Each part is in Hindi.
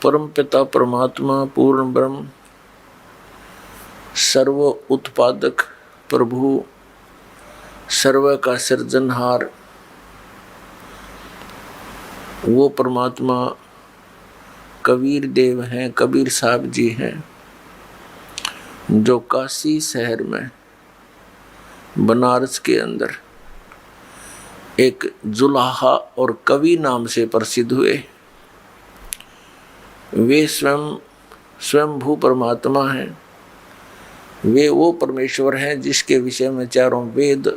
परम पिता परमात्मा पूर्ण ब्रह्म सर्व उत्पादक प्रभु सर्व का सृजनहार वो परमात्मा कबीर देव हैं, कबीर साहब जी हैं, जो काशी शहर में बनारस के अंदर एक जुलाहा और कवि नाम से प्रसिद्ध हुए। वे स्वयंभू परमात्मा हैं। वे वो परमेश्वर हैं जिसके विषय में चारों वेद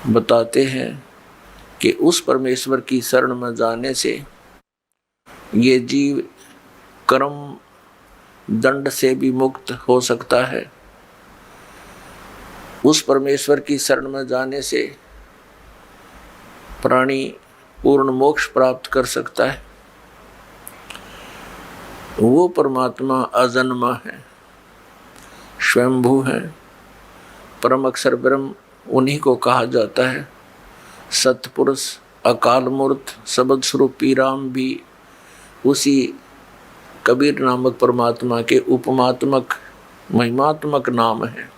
बताते हैं कि उस परमेश्वर की शरण में जाने से ये जीव कर्म दंड से भी मुक्त हो सकता है। उस परमेश्वर की शरण में जाने से प्राणी पूर्ण मोक्ष प्राप्त कर सकता है। वो परमात्मा अजन्मा है, स्वयंभू है, परम अक्षर ब्रह्म उन्हीं को कहा जाता है। सतपुरुष अकाल मूर्त शब्द स्वरूपी राम भी उसी कबीर नामक परमात्मा के उपमात्मक महिमात्मक नाम है।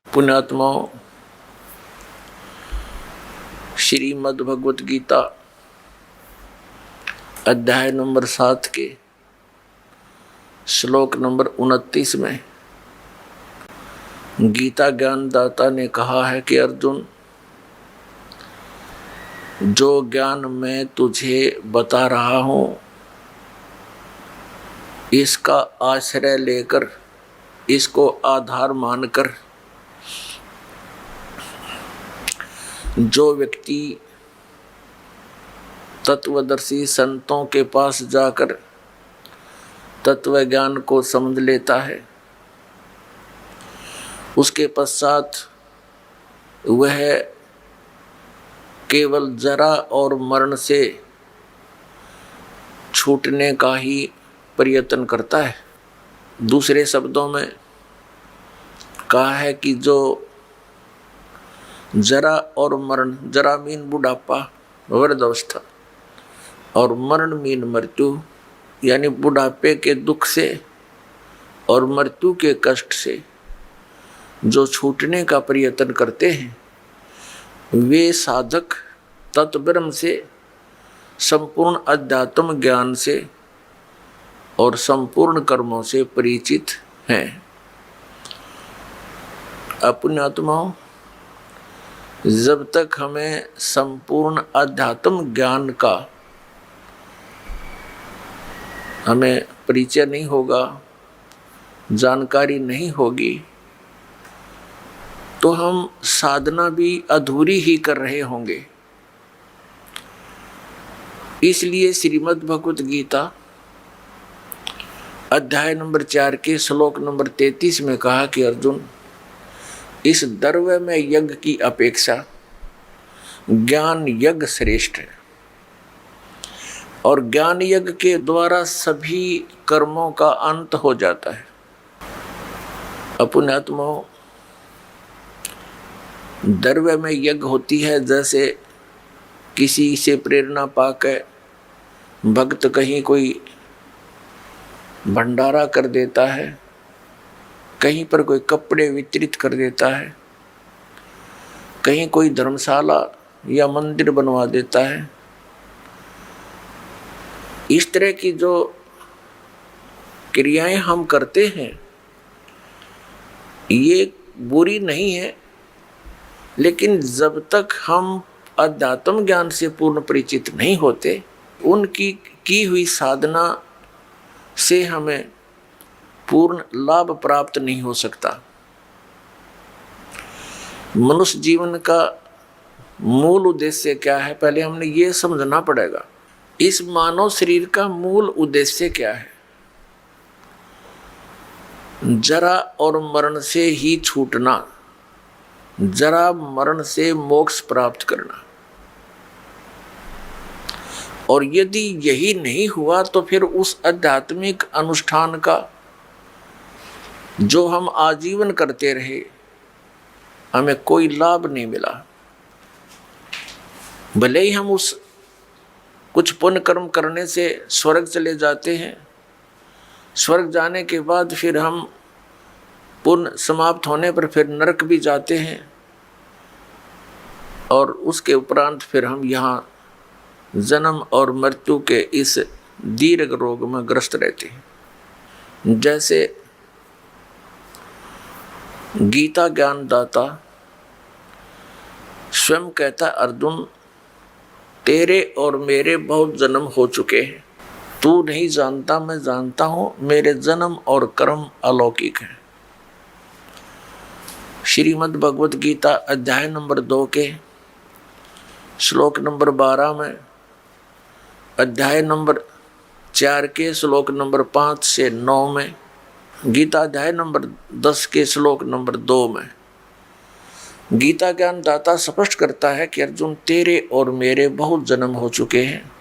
पुण्यात्माओं, श्रीमद् भगवत गीता अध्याय नंबर 7 के श्लोक नंबर 29 में गीता ज्ञानदाता ने कहा है कि अर्जुन, जो ज्ञान मैं तुझे बता रहा हूं इसका आश्रय लेकर, इसको आधार मानकर जो व्यक्ति तत्वदर्शी संतों के पास जाकर तत्व ज्ञान को समझ लेता है, उसके पश्चात वह केवल जरा और मरण से छूटने का ही प्रयत्न करता है। दूसरे शब्दों में कहा है कि जो जरा और मरण, जरा मीन बुढ़ापा वृद्धावस्था और मरण मीन मृत्यु, यानी बुढ़ापे के दुख से और मृत्यु के कष्ट से जो छूटने का प्रयत्न करते हैं, वे साधक तत्ब्रह्म से, संपूर्ण अध्यात्म ज्ञान से और संपूर्ण कर्मों से परिचित हैं। अपने आत्माओं, जब तक हमें संपूर्ण अध्यात्म ज्ञान का हमें परिचय नहीं होगा, जानकारी नहीं होगी, तो हम साधना भी अधूरी ही कर रहे होंगे। इसलिए श्रीमद् भगवत गीता अध्याय नंबर 4 के श्लोक नंबर 33 में कहा कि अर्जुन, इस द्रव्य में यज्ञ की अपेक्षा ज्ञान यज्ञ श्रेष्ठ है और ज्ञान यज्ञ के द्वारा सभी कर्मों का अंत हो जाता है। अपने आत्माओं, द्रव्य में यज्ञ होती है, जैसे किसी से प्रेरणा पाकर भक्त कहीं कोई भंडारा कर देता है, कहीं पर कोई कपड़े वितरित कर देता है, कहीं कोई धर्मशाला या मंदिर बनवा देता है। इस तरह की जो क्रियाएं हम करते हैं ये बुरी नहीं है, लेकिन जब तक हम अध्यात्म ज्ञान से पूर्ण परिचित नहीं होते, उनकी की हुई साधना से हमें पूर्ण लाभ प्राप्त नहीं हो सकता। मनुष्य जीवन का मूल उद्देश्य क्या है, पहले हमने ये समझना पड़ेगा। इस मानव शरीर का मूल उद्देश्य क्या है? जरा और मरण से ही छूटना, जरा मरण से मोक्ष प्राप्त करना। और यदि यही नहीं हुआ तो फिर उस आध्यात्मिक अनुष्ठान का जो हम आजीवन करते रहे, हमें कोई लाभ नहीं मिला। भले ही हम उस कुछ पुण्य कर्म करने से स्वर्ग चले जाते हैं। स्वर्ग जाने के बाद फिर हम पुण्य समाप्त होने पर फिर नरक भी जाते हैं और उसके उपरांत फिर हम यहाँ जन्म और मृत्यु के इस दीर्घ रोग में ग्रस्त रहते हैं। जैसे गीता ज्ञानदाता स्वयं कहता, अर्जुन तेरे और मेरे बहुत जन्म हो चुके हैं, तू नहीं जानता मैं जानता हूं, मेरे जन्म और कर्म अलौकिक हैं। श्रीमद् भगवत गीता अध्याय नंबर 2 के श्लोक नंबर 12 में, अध्याय नंबर 4 के श्लोक नंबर 5 से 9 में, गीता अध्याय नंबर 10 के श्लोक नंबर 2 में गीता ज्ञान दाता स्पष्ट करता है कि अर्जुन तेरे और मेरे बहुत जन्म हो चुके हैं,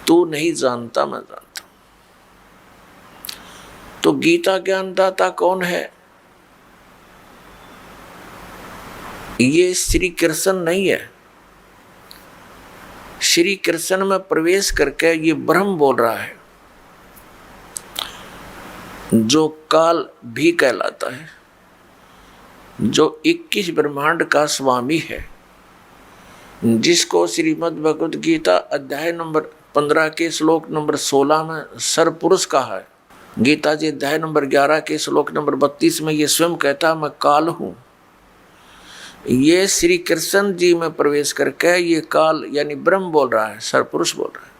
तू नहीं जानता मैं जानता। तो गीता ज्ञान दाता कौन है? ये श्री कृष्ण नहीं है। श्री कृष्ण में प्रवेश करके ये ब्रह्म बोल रहा है, जो काल भी कहलाता है, जो 21 ब्रह्मांड का स्वामी है, जिसको श्रीमद् भगवत गीता अध्याय नंबर 15 के श्लोक नंबर 16 में सर्वपुरुष कहा है। गीता जी अध्याय नंबर 11 के श्लोक नंबर 32 में ये स्वयं कहता मैं काल हूँ। ये श्री कृष्ण जी में प्रवेश करके ये काल यानी ब्रह्म बोल रहा है, सर्वपुरुष बोल रहा है।